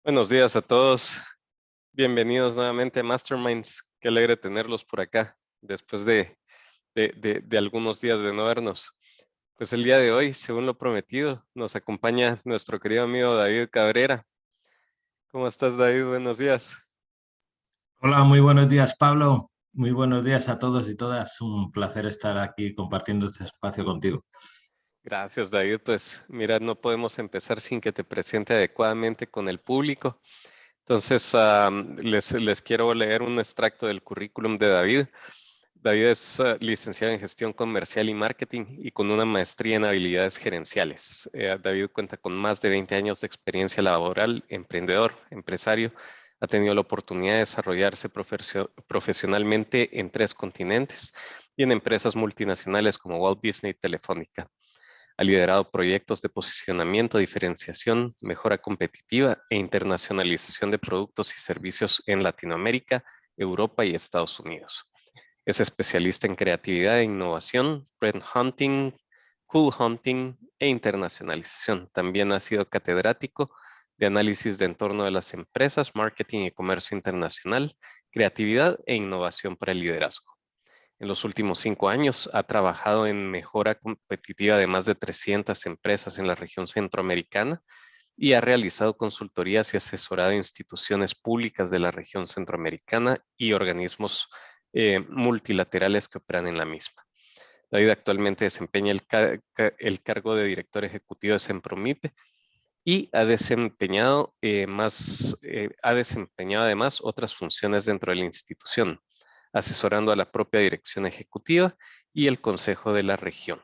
Buenos días a todos. Bienvenidos nuevamente a Masterminds. Qué alegre tenerlos por acá después de algunos días de no vernos. Pues el día de hoy, según lo prometido, nos acompaña nuestro querido amigo David Cabrera. ¿Cómo estás, David? Buenos días. Hola, muy buenos días, Pablo. Muy buenos días a todos y todas. Un placer estar aquí compartiendo este espacio contigo. Gracias, David. Pues mira, no podemos empezar sin que te presente adecuadamente con el público. Entonces, les quiero leer un extracto del currículum de David. David es licenciado en gestión comercial y marketing y con una maestría en habilidades gerenciales. David cuenta con más de 20 años de experiencia laboral, emprendedor, empresario. Ha tenido la oportunidad de desarrollarse profesionalmente en 3 continentes y en empresas multinacionales como Walt Disney y Telefónica. Ha liderado proyectos de posicionamiento, diferenciación, mejora competitiva e internacionalización de productos y servicios en Latinoamérica, Europa y Estados Unidos. Es especialista en creatividad e innovación, trend hunting, cool hunting e internacionalización. También ha sido catedrático de análisis de entorno de las empresas, marketing y comercio internacional, creatividad e innovación para el liderazgo. En los últimos 5 años ha trabajado en mejora competitiva de más de 300 empresas en la región centroamericana y ha realizado consultorías y asesorado a instituciones públicas de la región centroamericana y organismos multilaterales que operan en la misma. David actualmente desempeña el cargo de director ejecutivo de Sempromip y ha desempeñado además otras funciones dentro de la institución, asesorando a la propia dirección ejecutiva y el consejo de la región,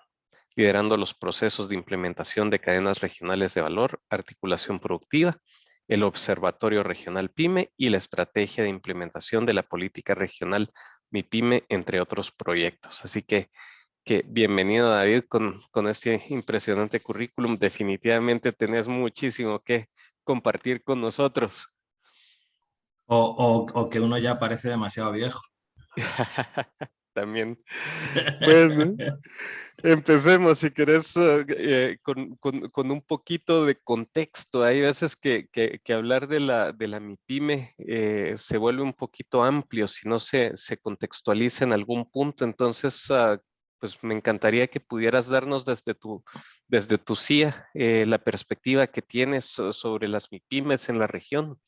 liderando los procesos de implementación de cadenas regionales de valor, articulación productiva, el Observatorio Regional PYME y la estrategia de implementación de la política regional MIPYME, entre otros proyectos. Así que bienvenido, David, con este impresionante currículum. Definitivamente tenés muchísimo que compartir con nosotros. O que uno ya parece demasiado viejo. También. Bueno, empecemos, si querés, con un poquito de contexto. Hay veces que hablar de la MIPYME se vuelve un poquito amplio si no se contextualiza en algún punto. Entonces, pues me encantaría que pudieras darnos desde tu CIA la perspectiva que tienes sobre las MIPYMEs en la región.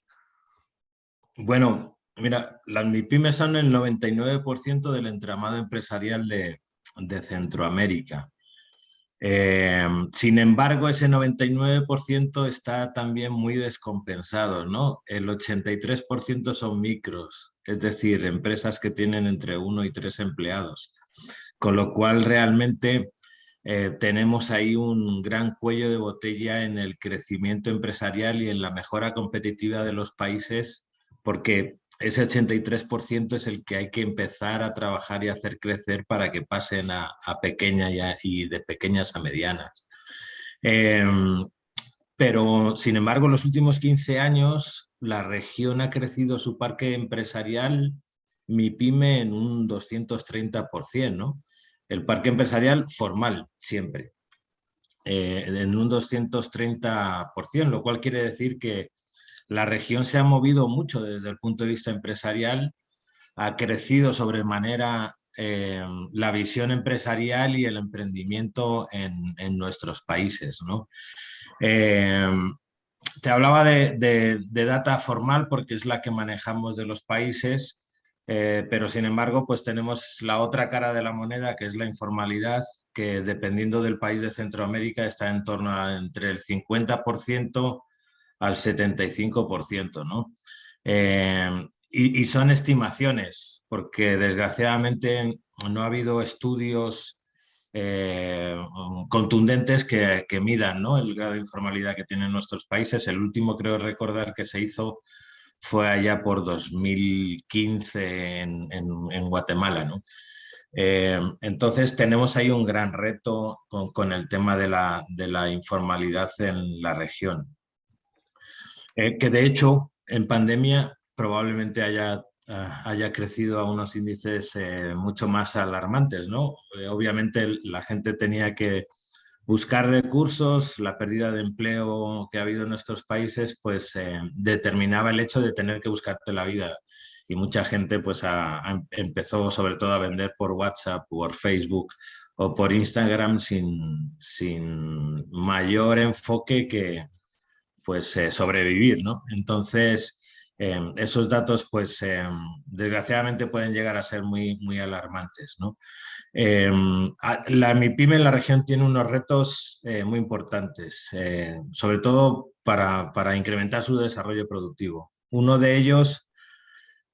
Bueno, mira, las MIPYMES son el 99% del entramado empresarial de Centroamérica. Sin embargo, ese 99% está también muy descompensado, ¿no? El 83% son micros, es decir, empresas que tienen entre 1 y 3 empleados. Con lo cual, realmente tenemos ahí un gran cuello de botella en el crecimiento empresarial y en la mejora competitiva de los países, porque ese 83% es el que hay que empezar a trabajar y hacer crecer para que pasen a pequeñas y de pequeñas a medianas. Eh, pero, sin embargo, en los últimos 15 años, la región ha crecido su parque empresarial, MIPYME, en un 230%, ¿no? El parque empresarial formal, siempre, en un 230%, lo cual quiere decir que la región se ha movido mucho desde el punto de vista empresarial, ha crecido sobremanera la visión empresarial y el emprendimiento en nuestros países, ¿no? Eh, Te hablaba de data formal porque es la que manejamos de los países, pero sin embargo, pues tenemos la otra cara de la moneda, que es la informalidad, que dependiendo del país de Centroamérica está en torno a entre el 50% al 75%, ¿no? Y son estimaciones, porque desgraciadamente no ha habido estudios eh, contundentes que midan, ¿no?, el grado de informalidad que tienen nuestros países. El último, creo recordar, que se hizo fue allá por 2015 en Guatemala, ¿no? Entonces tenemos ahí un gran reto con el tema de la informalidad en la región. Que de hecho en pandemia probablemente haya crecido a unos índices mucho más alarmantes, ¿no? Obviamente la gente tenía que buscar recursos, la pérdida de empleo que ha habido en nuestros países, pues determinaba el hecho de tener que buscarte la vida. Y mucha gente pues empezó sobre todo a vender por WhatsApp, por Facebook o por Instagram sin mayor enfoque que pues sobrevivir, ¿no? Entonces, esos datos pues desgraciadamente pueden llegar a ser muy alarmantes, ¿no? La MIPYME en la región tiene unos retos muy importantes, sobre todo para incrementar su desarrollo productivo. Uno de ellos,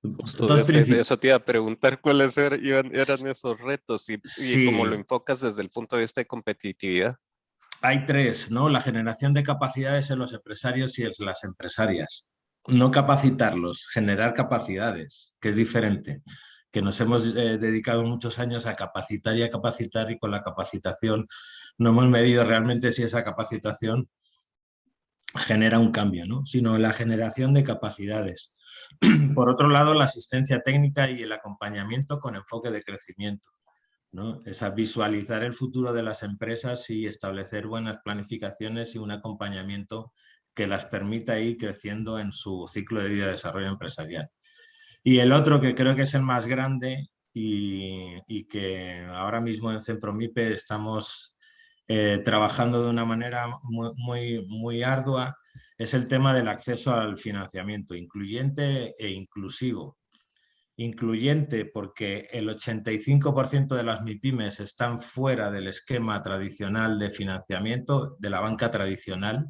Justo dos de principios. eso te iba a preguntar cuáles eran esos retos y cómo lo Sí, enfocas desde el punto de vista de competitividad. hay tres, ¿no? La generación de capacidades en los empresarios y en las empresarias. No capacitarlos, generar capacidades, que es diferente. Que nos hemos dedicado muchos años a capacitar y con la capacitación no hemos medido realmente si esa capacitación genera un cambio, ¿no? Sino la generación de capacidades. Por otro lado, la asistencia técnica y el acompañamiento con enfoque de crecimiento, ¿no? Es a visualizar el futuro de las empresas y establecer buenas planificaciones y un acompañamiento que las permita ir creciendo en su ciclo de vida de desarrollo empresarial. Y el otro, que creo que es el más grande y que ahora mismo en Centromipe estamos trabajando de una manera muy ardua, es el tema del acceso al financiamiento incluyente e inclusivo. Incluyente porque el 85% de las MIPYMES están fuera del esquema tradicional de financiamiento de la banca tradicional.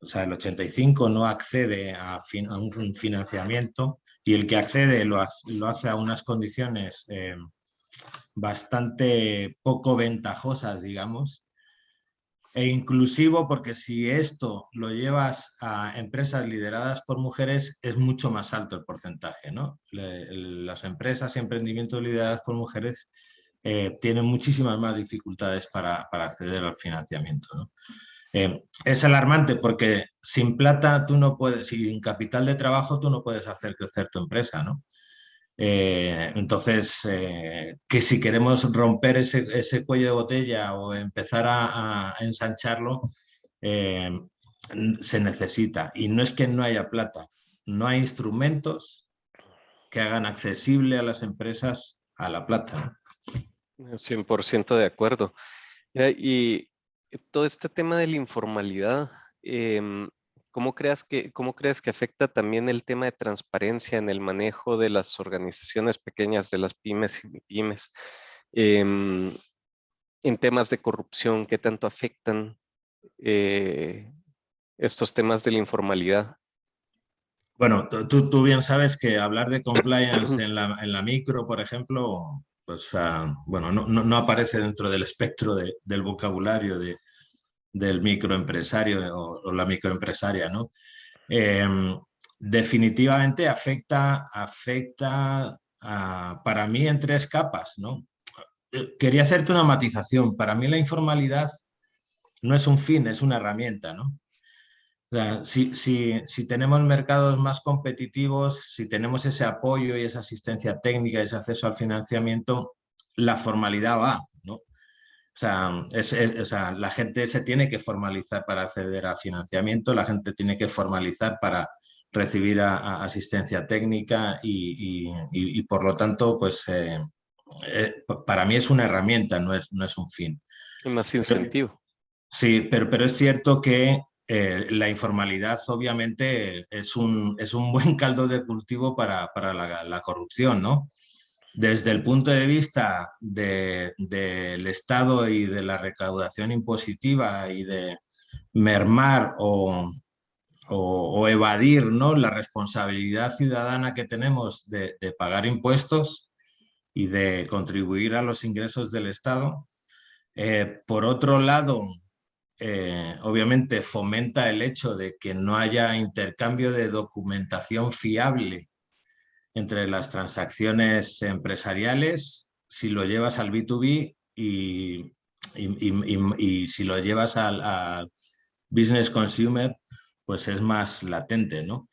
O sea, el 85% no accede a un financiamiento y el que accede lo hace a unas condiciones bastante poco ventajosas, digamos, e inclusivo porque si esto lo llevas a empresas lideradas por mujeres es mucho más alto el porcentaje, ¿no? Las empresas y emprendimientos lideradas por mujeres tienen muchísimas más dificultades para acceder al financiamiento, ¿no? Es alarmante porque sin plata tú no puedes, sin capital de trabajo tú no puedes hacer crecer tu empresa, ¿no? Entonces, que si queremos romper ese cuello de botella o empezar a ensancharlo, eh, se necesita. Y no es que no haya plata, no hay instrumentos que hagan accesible a las empresas a la plata, ¿no? 100% de acuerdo. Mira, y todo este tema de la informalidad, cómo crees que afecta también el tema de transparencia en el manejo de las organizaciones pequeñas, de las pymes y pymes, em, en temas de corrupción? ¿Qué tanto afectan eh, estos temas de la informalidad? Bueno, tú bien sabes que hablar de compliance en la micro, por ejemplo, pues bueno, no aparece dentro del espectro del vocabulario del microempresario o la microempresaria, ¿no? Eh, Definitivamente afecta para mí en tres capas, ¿no? Quería hacerte una matización. Para mí la informalidad no es un fin, es una herramienta, ¿no? O sea, si tenemos mercados más competitivos, si tenemos ese apoyo y esa asistencia técnica, ese acceso al financiamiento, la formalidad va, ¿no? O sea, o sea, la gente se tiene que formalizar para acceder a financiamiento, la gente tiene que formalizar para recibir asistencia técnica y por lo tanto, pues para mí es una herramienta, no es un fin. Y más Pero, incentivo. sí, pero es cierto que la informalidad obviamente es un buen caldo de cultivo para la corrupción, ¿no? Desde el punto de vista del Estado y de la recaudación impositiva y de mermar o evadir, ¿no?, la responsabilidad ciudadana que tenemos de pagar impuestos y de contribuir a los ingresos del Estado. Por otro lado, obviamente fomenta el hecho de que no haya intercambio de documentación fiable entre las transacciones empresariales si lo llevas al B2B y si lo llevas al business consumer, pues es más latente, ¿no?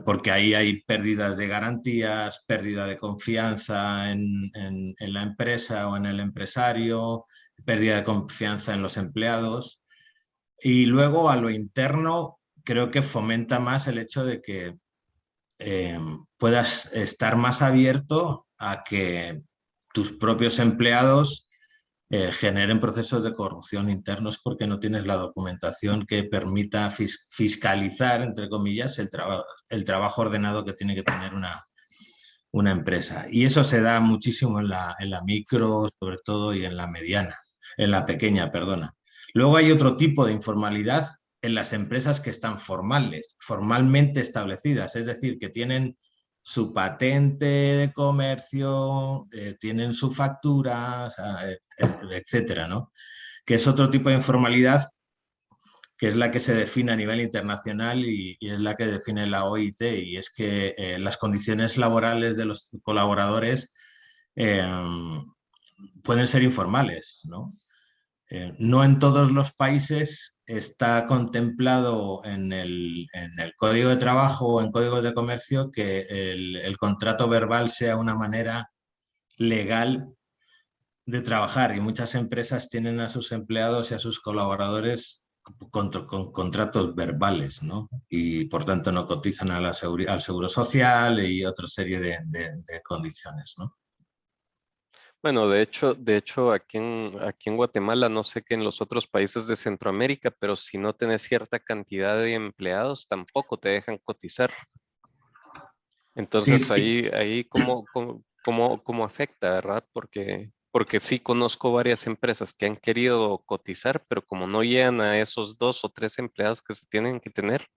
Porque ahí hay pérdidas de garantías, pérdida de confianza en la empresa o en el empresario, pérdida de confianza en los empleados. Y luego a lo interno creo que fomenta más el hecho de que puedas estar más abierto a que tus propios empleados generen procesos de corrupción internos porque no tienes la documentación que permita fiscalizar, entre comillas, el trabajo ordenado que tiene que tener una empresa. Y eso se da muchísimo en la micro, sobre todo, y en la mediana, en la pequeña, perdona. Luego hay otro tipo de informalidad en las empresas que están formalmente establecidas, es decir, que tienen su patente de comercio, tienen su factura, o sea, etcétera, ¿no? Que es otro tipo de informalidad que es la que se define a nivel internacional y es la que define la OIT, y es que las condiciones laborales de los colaboradores eh, pueden ser informales, ¿no? No en todos los países está contemplado en el Código de Trabajo o en códigos de comercio que el contrato verbal sea una manera legal de trabajar, y muchas empresas tienen a sus empleados y a sus colaboradores con contratos verbales, ¿no? Y por tanto no cotizan a al seguro social y otra serie de condiciones, ¿no? Bueno, de hecho aquí en Guatemala, no sé que en los otros países de Centroamérica, pero si no tenés cierta cantidad de empleados, tampoco te dejan cotizar. Sí, Entonces ahí cómo afecta, ¿verdad? Porque sí conozco varias empresas que han querido cotizar, pero como no llegan a esos 2 o 3 empleados que se tienen que tener,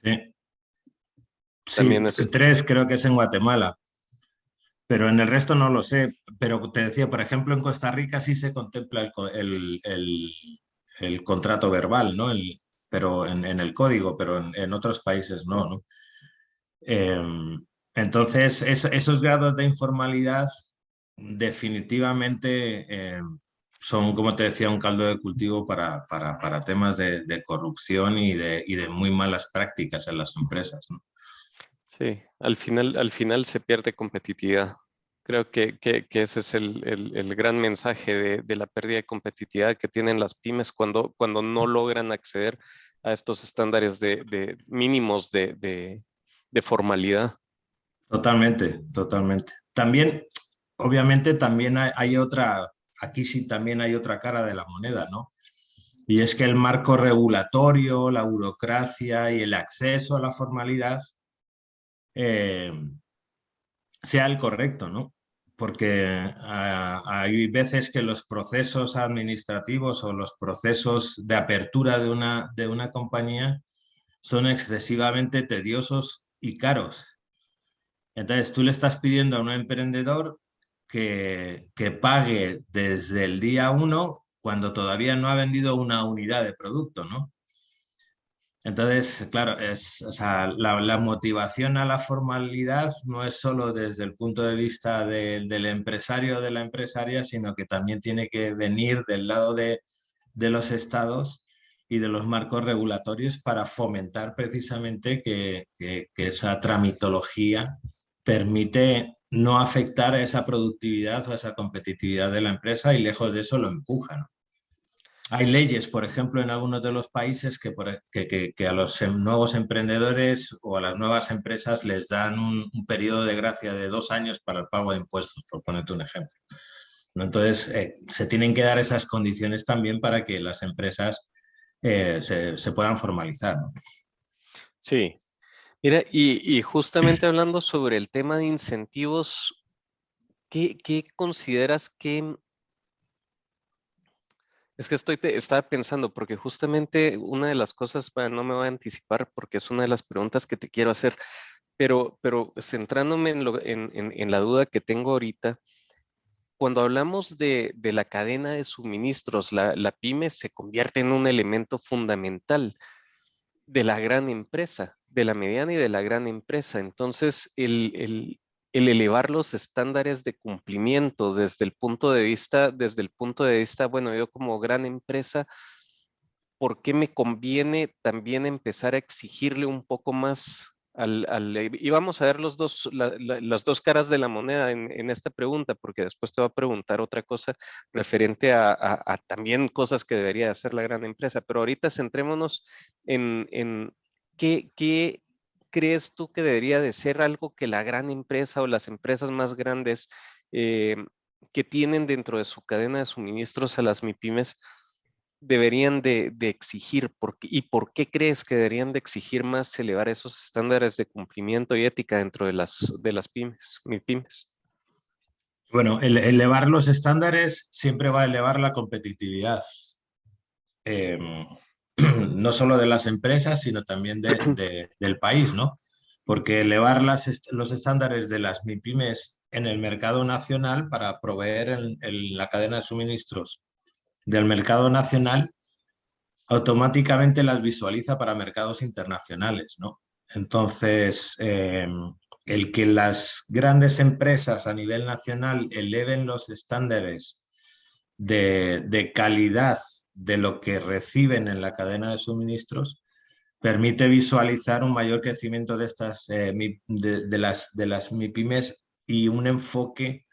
sí, también sí, es, 3 creo que es en Guatemala, pero en el resto no lo sé. Pero te decía, por ejemplo, en Costa Rica sí se contempla el contrato verbal, ¿no? Pero en el código, pero en otros países no, ¿no? Eh, entonces, esos grados de informalidad definitivamente son, como te decía, un caldo de cultivo para temas de corrupción y de muy malas prácticas en las empresas, ¿no? sí, al final se pierde competitividad. Creo que ese es el gran mensaje de la pérdida de competitividad que tienen las pymes cuando no logran acceder a estos estándares de mínimos de formalidad. Totalmente, totalmente. También, obviamente, también hay otra, aquí sí también hay otra cara de la moneda, ¿no? Y es que el marco regulatorio, la burocracia y el acceso a la formalidad eh, sea el correcto, ¿no? Porque hay veces que los procesos administrativos o los procesos de apertura de una compañía son excesivamente tediosos y caros. Entonces tú le estás pidiendo a un emprendedor que pague desde el día uno cuando todavía no ha vendido una unidad de producto, ¿no? Entonces, claro, o sea, la motivación a la formalidad no es solo desde el punto de vista del empresario o de la empresaria, sino que también tiene que venir del lado de los estados y de los marcos regulatorios para fomentar precisamente que esa tramitología permite no afectar a esa productividad o a esa competitividad de la empresa, y lejos de eso lo empuja, ¿no? Hay leyes, por ejemplo, en algunos de los países que a los nuevos emprendedores o a las nuevas empresas les dan un periodo de gracia de 2 años para el pago de impuestos, por ponerte un ejemplo, ¿no? Entonces, se tienen que dar esas condiciones también para que las empresas se puedan formalizar, ¿no? Sí, mira, y justamente hablando sobre el tema de incentivos, ¿qué consideras que... Es que estaba pensando, porque justamente una de las cosas, no me voy a anticipar porque es una de las preguntas que te quiero hacer, pero centrándome en la duda que tengo ahorita, cuando hablamos de la cadena de suministros, la pyme se convierte en un elemento fundamental de la gran empresa, de la mediana y de la gran empresa. Entonces, el elevar los estándares de cumplimiento desde el punto de vista, bueno, yo como gran empresa, ¿por qué me conviene también empezar a exigirle un poco más y vamos a ver las dos caras de la moneda en esta pregunta, porque después te voy a preguntar otra cosa referente a también cosas que debería hacer la gran empresa. Pero ahorita centrémonos en qué crees tú que debería de ser algo que la gran empresa o las empresas más grandes eh, que tienen dentro de su cadena de suministros a las MIPYMES deberían de exigir? ¿Y por qué crees que deberían de exigir más elevar esos estándares de cumplimiento y ética dentro de las pymes, MIPYMES? Bueno, elevar los estándares siempre va a elevar la competitividad, eh, no solo de las empresas, sino también del país, ¿no? Porque elevar los estándares de las MIPYMES en el mercado nacional para proveer en la cadena de suministros del mercado nacional automáticamente las visualiza para mercados internacionales, ¿no? Entonces, el que las grandes empresas a nivel nacional eleven los estándares de calidad de lo que reciben en la cadena de suministros permite visualizar un mayor crecimiento de estas de las MIPYMES y un enfoque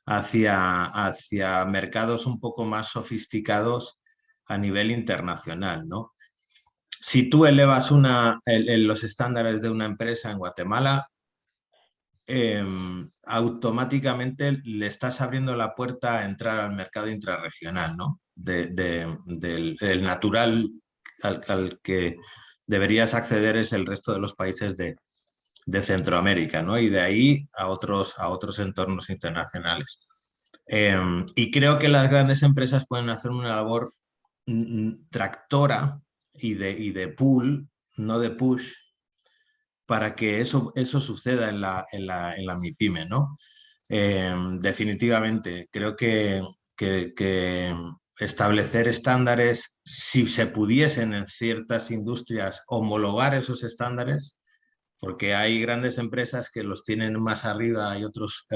hacia mercados un poco más sofisticados a nivel internacional, ¿no? Si tú elevas los estándares de una empresa en Guatemala, automáticamente le estás abriendo la puerta a entrar al mercado intrarregional, ¿no? Del natural al que deberías acceder es el resto de los países de Centroamérica, ¿no? Y de ahí a otros entornos internacionales. Y creo que las grandes empresas pueden hacer una labor tractora y de pull, no de push, para que eso suceda en la MIPYME, ¿no? Definitivamente, creo que establecer estándares, si se pudiesen en ciertas industrias homologar esos estándares, porque hay grandes empresas que los tienen más arriba y otros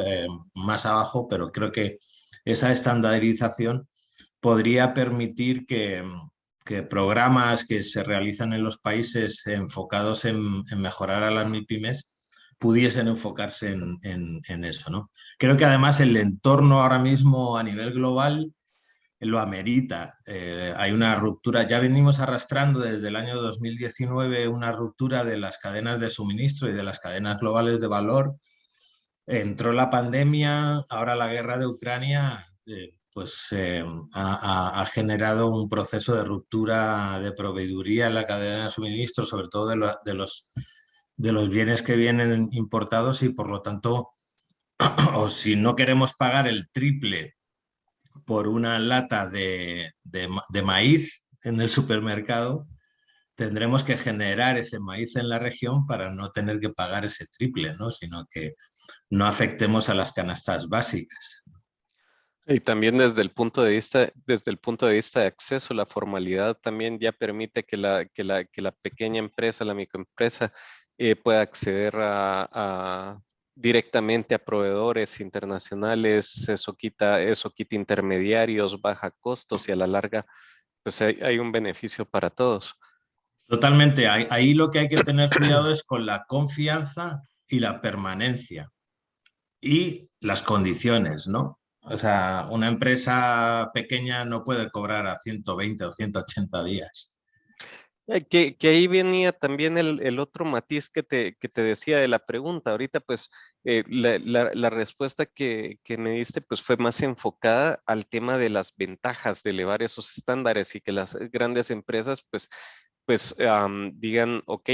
más abajo, pero creo que esa estandarización podría permitir que programas que se realizan en los países enfocados en mejorar a las MIPYMES pudiesen enfocarse en eso, ¿no? Creo que además el entorno ahora mismo a nivel global lo amerita. Hay una ruptura, ya venimos arrastrando desde el año 2019 una ruptura de las cadenas de suministro y de las cadenas globales de valor. Entró la pandemia, ahora la guerra de Ucrania, ha generado un proceso de ruptura de proveeduría en la cadena de suministro, sobre todo de los bienes que vienen importados y por lo tanto, o si no queremos pagar el triple por una lata de maíz en el supermercado, tendremos que generar ese maíz en la región para no tener que pagar ese triple, ¿no? Sino que no afectemos a las canastas básicas. Y también desde el punto de vista de acceso, la formalidad también ya permite que la pequeña empresa, la microempresa, pueda acceder directamente a proveedores internacionales. Eso quita intermediarios, baja costos y a la larga, pues hay un beneficio para todos. Totalmente. Ahí lo que hay que tener cuidado es con la confianza y la permanencia y las condiciones, ¿no? O sea, una empresa pequeña no puede cobrar a 120 o 180 días. Que ahí venía también el otro matiz que te decía de la pregunta. Ahorita, pues, la respuesta que me diste, pues, fue más enfocada al tema de las ventajas de elevar esos estándares y que las grandes empresas, digan, ok,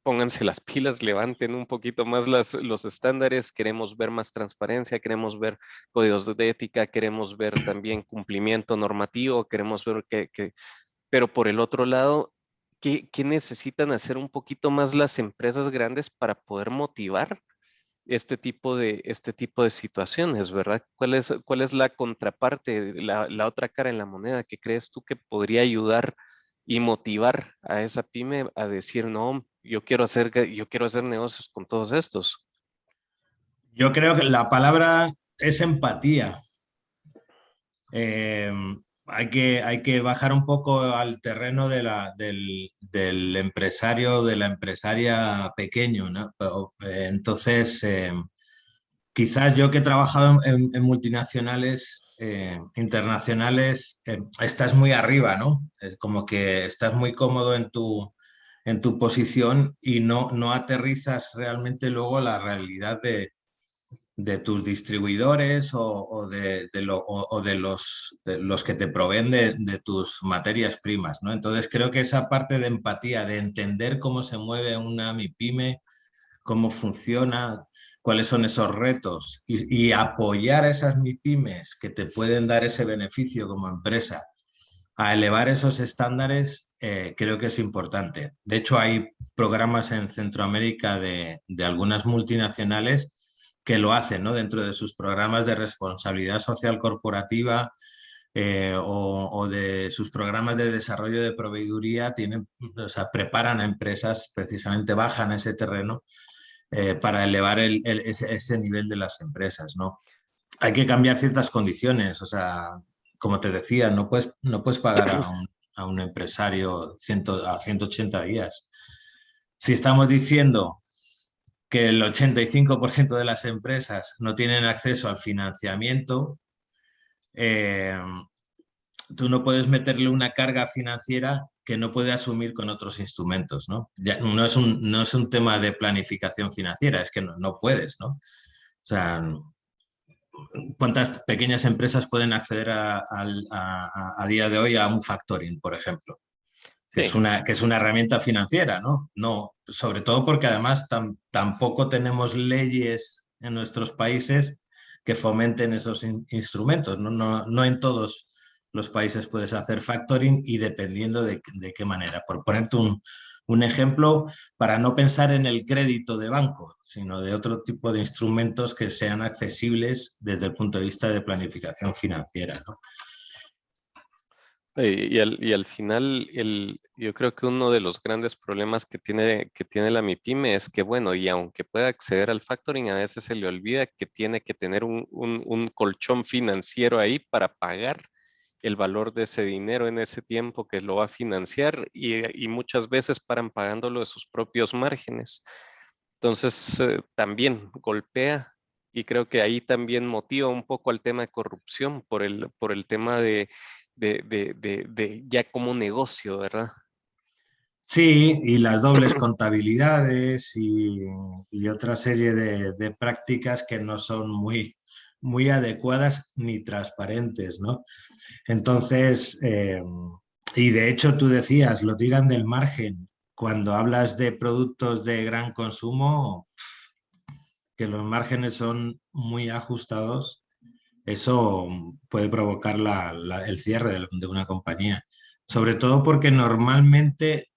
pónganse las pilas, levanten un poquito más los estándares, queremos ver más transparencia, queremos ver códigos de ética, queremos ver también cumplimiento normativo, queremos ver pero por el otro lado, ¿qué necesitan hacer un poquito más las empresas grandes para poder motivar este tipo de situaciones, ¿verdad? Cuál es la contraparte, la otra cara en la moneda que crees tú que podría ayudar y motivar a esa pyme a decir, no, yo quiero hacer negocios con todos estos? Yo creo que la palabra es empatía. Eh, hay que bajar un poco al terreno del empresario, de la empresaria pequeño, ¿no? Entonces, quizás yo que he trabajado en multinacionales internacionales, estás muy arriba, ¿no? Como que estás muy cómodo en tu posición y no aterrizas realmente luego la realidad de tus distribuidores o de los que te proveen de tus materias primas, ¿no? Entonces creo que esa parte de empatía, de entender cómo se mueve una MIPYME, cómo funciona, cuáles son esos retos y apoyar a esas MIPYMES que te pueden dar ese beneficio como empresa a elevar esos estándares, creo que es importante. De hecho, hay programas en Centroamérica de algunas multinacionales que lo hacen, ¿no? Dentro de sus programas de responsabilidad social corporativa o de sus programas de desarrollo de proveeduría, tienen, o sea, preparan a empresas, precisamente bajan a ese terreno para elevar ese nivel de las empresas, ¿no? Hay que cambiar ciertas condiciones, o sea, como te decía, no puedes pagar a un empresario a 180 días. Si estamos diciendo que el 85% de las empresas no tienen acceso al financiamiento, eh, tú no puedes meterle una carga financiera que no puede asumir con otros instrumentos, ¿no? Ya, no es un tema de planificación financiera, es que no puedes, ¿no? O sea, ¿cuántas pequeñas empresas pueden acceder a día de hoy a un factoring, por ejemplo? Sí, Que es una herramienta financiera, ¿no? No, sobre todo porque además tampoco tenemos leyes en nuestros países que fomenten esos instrumentos. No en todos los países puedes hacer factoring y dependiendo de qué manera. Por ponerte un ejemplo, para no pensar en el crédito de banco, sino de otro tipo de instrumentos que sean accesibles desde el punto de vista de planificación financiera, ¿no? y al final, yo creo que uno de los grandes problemas que tiene la MIPYME es que, bueno, y aunque pueda acceder al factoring, a veces se le olvida que tiene que tener un colchón financiero ahí para pagar el valor de ese dinero en ese tiempo que lo va a financiar y muchas veces paran pagándolo de sus propios márgenes. Entonces, también golpea y creo que ahí también motiva un poco al tema de corrupción por el tema de ya como negocio, ¿verdad? Sí, y las dobles contabilidades y otra serie de prácticas que no son muy adecuadas ni transparentes, ¿no? Entonces, y de hecho tú decías, lo tiran del margen. Cuando hablas de productos de gran consumo, que los márgenes son muy ajustados, eso puede provocar el cierre de una compañía. Sobre todo porque normalmente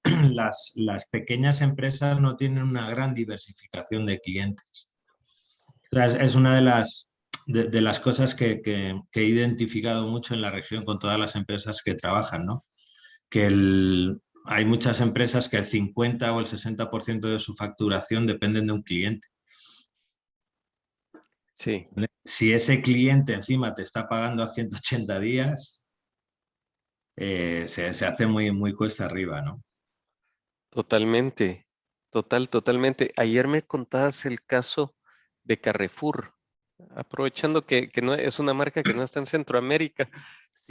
las pequeñas empresas no tienen una gran diversificación de clientes. Es una de las cosas que he identificado mucho en la región con todas las empresas que trabajan, ¿no? Que hay muchas empresas que el 50 o el 60% de su facturación dependen de un cliente. Sí, Si ese cliente encima te está pagando a 180 días, se hace muy cuesta arriba, ¿no? totalmente, totalmente. Ayer me contabas el caso de Carrefour, aprovechando que no es una marca que no está en Centroamérica,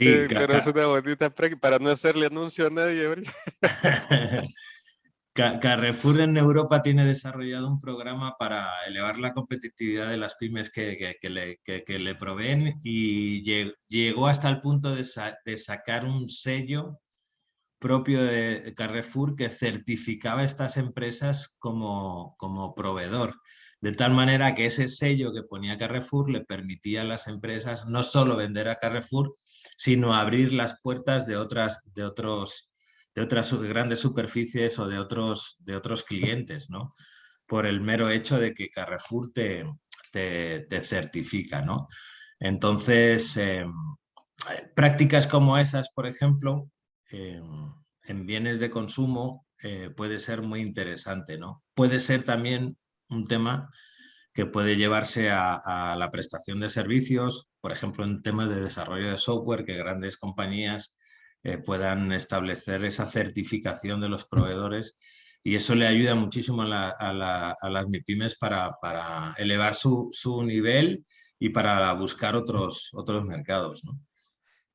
Sí, pero es una bonita práctica para no hacerle anuncio a nadie ahorita. Carrefour en Europa tiene desarrollado un programa para elevar la competitividad de las pymes que le proveen y llegó hasta el punto de sacar un sello propio de Carrefour que certificaba a estas empresas como proveedor. De tal manera que ese sello que ponía Carrefour le permitía a las empresas no solo vender a Carrefour, sino abrir las puertas de otras grandes superficies o de otros clientes, ¿no? Por el mero hecho de que Carrefour te certifica, ¿no? Entonces, prácticas como esas, por ejemplo, eh, en bienes de consumo puede ser muy interesante, ¿no? Puede ser también un tema que puede llevarse a la prestación de servicios, por ejemplo, en temas de desarrollo de software, que grandes compañías puedan establecer esa certificación de los proveedores, y eso le ayuda muchísimo a las MIPYMEs para elevar su nivel y para buscar otros mercados, ¿no?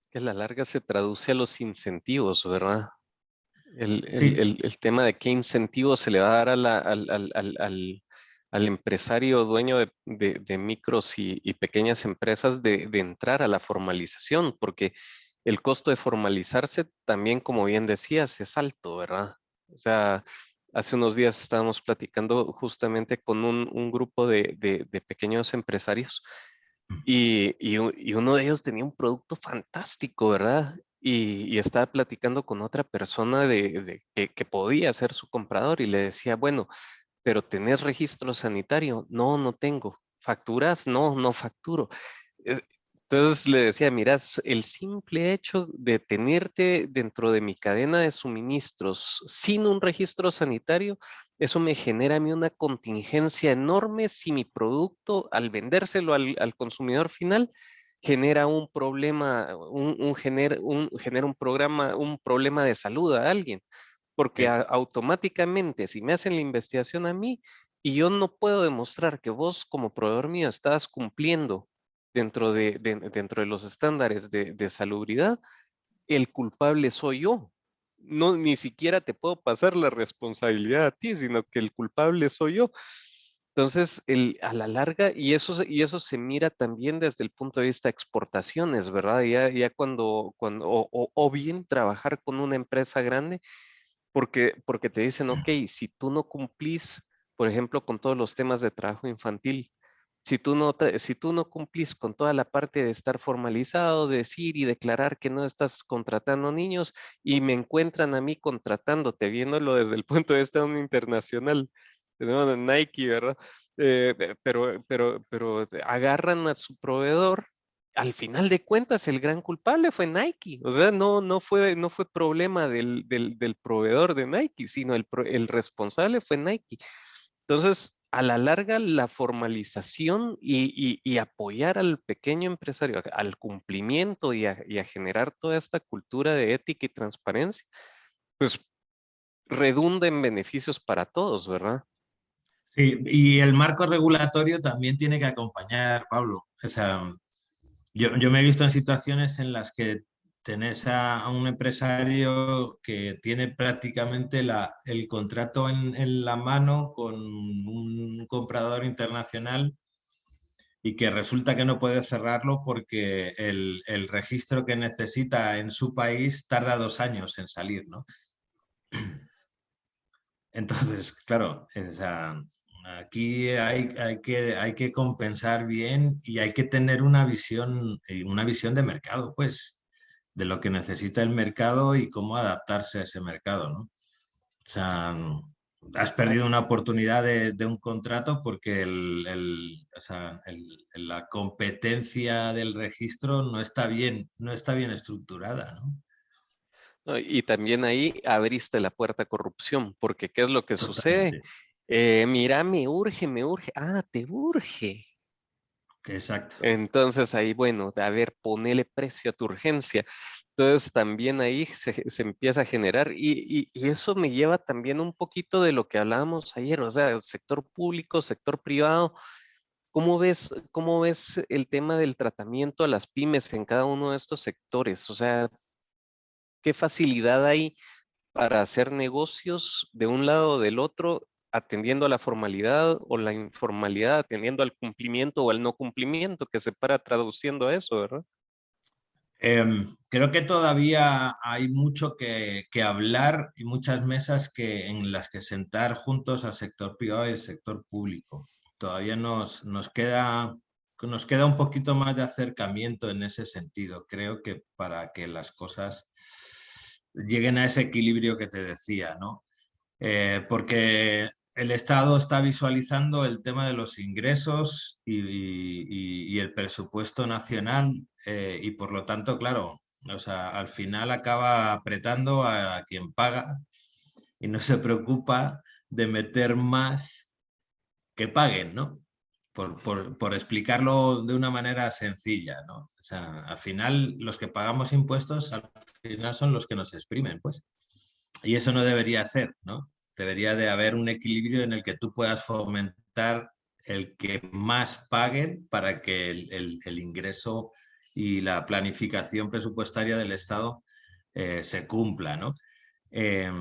Que a la larga se traduce a los incentivos, ¿verdad? Sí, El tema de qué incentivos se le va a dar al empresario dueño de micros y pequeñas empresas de entrar a la formalización, porque el costo de formalizarse también, como bien decías, es alto, ¿verdad? O sea, hace unos días estábamos platicando justamente con un grupo de pequeños empresarios y uno de ellos tenía un producto fantástico, ¿verdad? Y estaba platicando con otra persona que podía ser su comprador y le decía, bueno, pero ¿tenés registro sanitario? No, no tengo. ¿Facturas? No, no facturo. Es- Entonces le decía, mira, el simple hecho de tenerte dentro de mi cadena de suministros sin un registro sanitario, eso me genera a mí una contingencia enorme si mi producto, al vendérselo al consumidor final, genera un problema, genera un problema de salud a alguien. Porque sí. automáticamente, si me hacen la investigación a mí y yo no puedo demostrar que vos como proveedor mío estás cumpliendo dentro de los estándares de salubridad, el culpable soy yo. No, ni siquiera te puedo pasar la responsabilidad a ti, sino que el culpable soy yo. Entonces, a la larga, y eso se mira también desde el punto de vista de exportaciones, ¿verdad? Ya o bien trabajar con una empresa grande, porque te dicen, ok, si tú no cumplís, por ejemplo, con todos los temas de trabajo infantil, si tú no cumplís con toda la parte de estar formalizado, decir y declarar que no estás contratando niños y me encuentran a mí contratándote, viéndolo desde el punto de vista de un internacional, ¿no? Nike, ¿verdad? Pero agarran a su proveedor. Al final de cuentas, el gran culpable fue Nike. O sea, no fue problema del proveedor de Nike, sino el responsable fue Nike. Entonces, a la larga, la formalización y apoyar al pequeño empresario al cumplimiento y a generar toda esta cultura de ética y transparencia, pues redunda en beneficios para todos, ¿verdad? Sí, y el marco regulatorio también tiene que acompañar, Pablo. O sea, yo me he visto en situaciones en las que tenés a un empresario que tiene prácticamente el contrato en la mano con un comprador internacional y que resulta que no puede cerrarlo porque el registro que necesita en su país tarda 2 años en salir, ¿no? Entonces, claro, o sea, aquí hay que compensar bien y hay que tener una visión de mercado, pues, de lo que necesita el mercado y cómo adaptarse a ese mercado, ¿no? O sea, has perdido una oportunidad de un contrato porque o sea, la competencia del registro no está bien estructurada, ¿no? ¿No? Y también ahí abriste la puerta a corrupción, porque ¿qué es lo que sucede? Totalmente. Mira, me urge. Ah, te urge. Exacto. Entonces ahí, bueno, a ver, ponele precio a tu urgencia. Entonces también ahí se empieza a generar y eso me lleva también un poquito de lo que hablábamos ayer, o sea, el sector público, sector privado. Cómo ves el tema del tratamiento a las pymes en cada uno de estos sectores? O sea, ¿qué facilidad hay para hacer negocios de un lado o del otro, atendiendo a la formalidad o la informalidad, atendiendo al cumplimiento o al no cumplimiento, que se para traduciendo a eso, ¿verdad? Creo que todavía hay mucho que hablar y muchas mesas en las que sentar juntos al sector privado y al sector público. Todavía nos queda un poquito más de acercamiento en ese sentido. Creo que para que las cosas lleguen a ese equilibrio que te decía, ¿no? Porque el Estado está visualizando el tema de los ingresos y el presupuesto nacional y por lo tanto, claro, o sea, al final acaba apretando a quien paga y no se preocupa de meter más que paguen, ¿no? por explicarlo de una manera sencilla, ¿no? O sea, al final los que pagamos impuestos al final son los que nos exprimen, pues. Y eso no debería ser, ¿no? Debería de haber un equilibrio en el que tú puedas fomentar el que más paguen para que el ingreso y la planificación presupuestaria del Estado se cumpla, ¿no? Eh,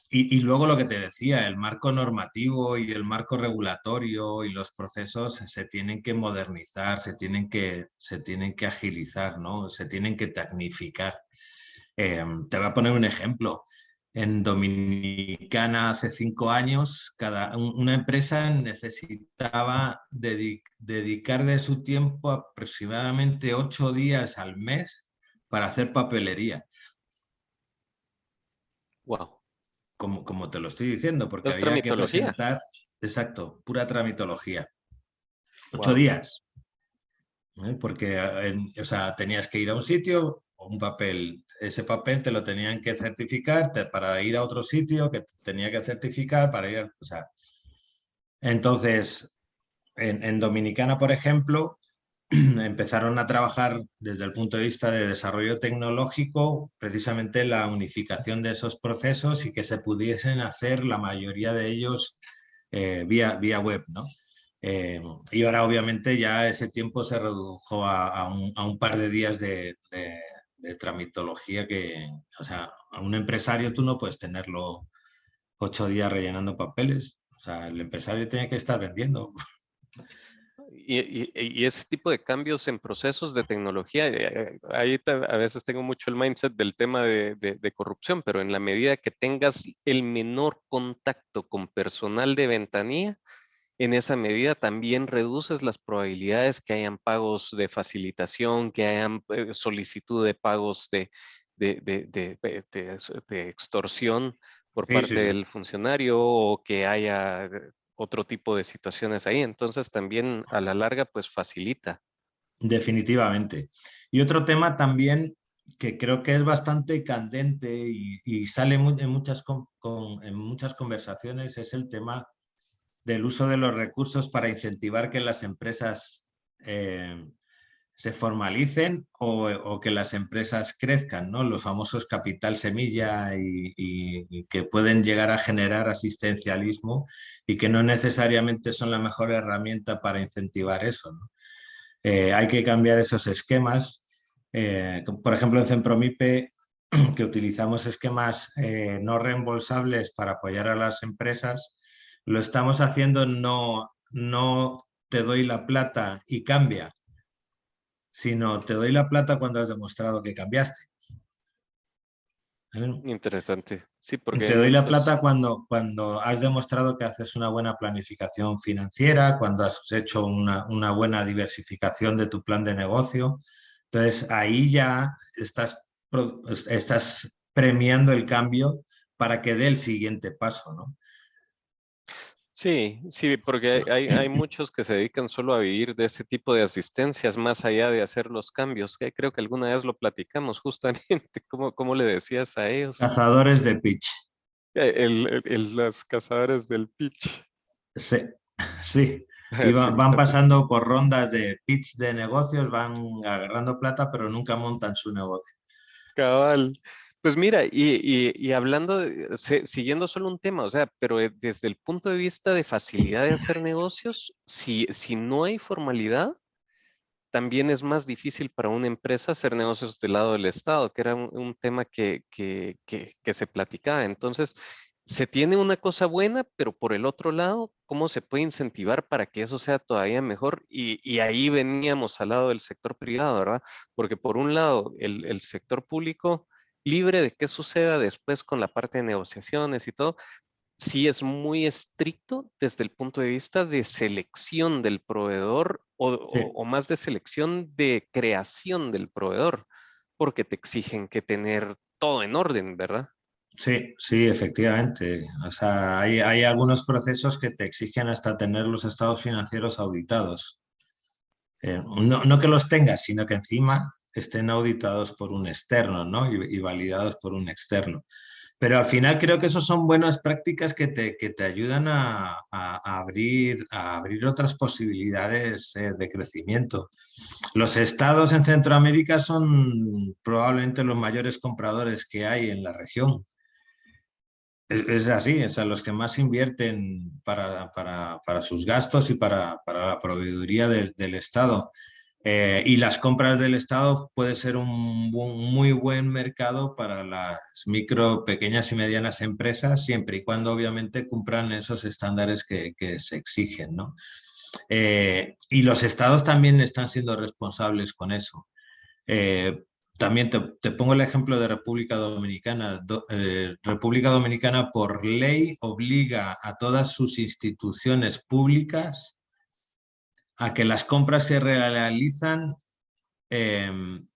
y luego lo que te decía, el marco normativo y el marco regulatorio y los procesos se tienen que modernizar, se tienen que agilizar, ¿no? Se tienen que tecnificar. Te voy a poner un ejemplo. En Dominicana hace 5 años, una empresa necesitaba dedicar de su tiempo aproximadamente 8 días al mes para hacer papelería. Wow. Como te lo estoy diciendo, porque Es había que tramitología. presentar, exacto, pura tramitología. ocho Wow. días, porque o sea, tenías que ir a un sitio, un papel, ese papel te lo tenían que certificar para ir a otro sitio que tenía que certificar para ir, o sea, entonces, en Dominicana, por ejemplo, empezaron a trabajar desde el punto de vista de desarrollo tecnológico, precisamente la unificación de esos procesos y que se pudiesen hacer la mayoría de ellos vía web, ¿no? Y ahora obviamente ya ese tiempo se redujo a un par de días de tramitología que, o sea, a un empresario tú no puedes tenerlo 8 días rellenando papeles. O sea, el empresario tiene que estar vendiendo. Y ese tipo de cambios en procesos de tecnología, ahí a veces tengo mucho el mindset del tema de corrupción, pero en la medida que tengas el menor contacto con personal de ventanilla, en esa medida también reduces las probabilidades que hayan pagos de facilitación, que hayan solicitud de pagos de extorsión por Sí, sí, parte sí. del funcionario o que haya otro tipo de situaciones ahí. Entonces también a la larga pues facilita. Definitivamente. Y otro tema también que creo que es bastante candente y sale en en muchas conversaciones es el tema del uso de los recursos para incentivar que las empresas eh, se formalicen o que las empresas crezcan, ¿no? Los famosos capital semilla y que pueden llegar a generar asistencialismo y que no necesariamente son la mejor herramienta para incentivar eso, ¿no? Hay que cambiar esos esquemas. Por ejemplo, en Centromipe, que utilizamos esquemas no reembolsables para apoyar a las empresas, lo estamos haciendo no te doy la plata y cambia, sino te doy la plata cuando has demostrado que cambiaste. ¿Eh? Interesante. Sí, porque hay Te doy la muchos. plata cuando has demostrado que haces una buena planificación financiera, cuando has hecho una buena diversificación de tu plan de negocio. Entonces, ahí ya estás premiando el cambio para que dé el siguiente paso, ¿no? Sí, sí, porque hay muchos que se dedican solo a vivir de ese tipo de asistencias más allá de hacer los cambios, que creo que alguna vez lo platicamos justamente, ¿cómo le decías a ellos? Cazadores de pitch. Los cazadores del pitch. Sí, sí. Y Sí, van pasando por rondas de pitch de negocios, van agarrando plata, pero nunca montan su negocio. cabal. Pues mira, y hablando, siguiendo solo un tema, o sea, pero desde el punto de vista de facilidad de hacer negocios, si no hay formalidad, también es más difícil para una empresa hacer negocios del lado del Estado, que era un tema que se platicaba. Entonces, se tiene una cosa buena, pero por el otro lado, ¿cómo se puede incentivar para que eso sea todavía mejor? Y ahí veníamos al lado del sector privado, ¿verdad? Porque por un lado, el sector público, libre de qué suceda después con la parte de negociaciones y todo, sí es muy estricto desde el punto de vista de selección del proveedor Sí. o más de selección de creación del proveedor, porque te exigen que tener todo en orden, ¿verdad? Sí, sí, efectivamente. O sea, hay algunos procesos que te exigen hasta tener los estados financieros auditados. No que los tengas, sino que encima estén auditados por un externo, ¿no? Y validados por un externo. Pero al final creo que esos son buenas prácticas que te ayudan a abrir otras posibilidades de crecimiento. Los estados en Centroamérica son probablemente los mayores compradores que hay en la región. Es así, o sea, los que más invierten para sus gastos y para la proveeduría del Estado. Y las compras del Estado puede ser un muy buen mercado para las micro, pequeñas y medianas empresas, siempre y cuando obviamente cumplan esos estándares que se exigen, ¿no? Y los estados también están siendo responsables con eso. Eh, También te pongo el ejemplo de República Dominicana. República Dominicana por ley obliga a todas sus instituciones públicas a que las compras que realizan, el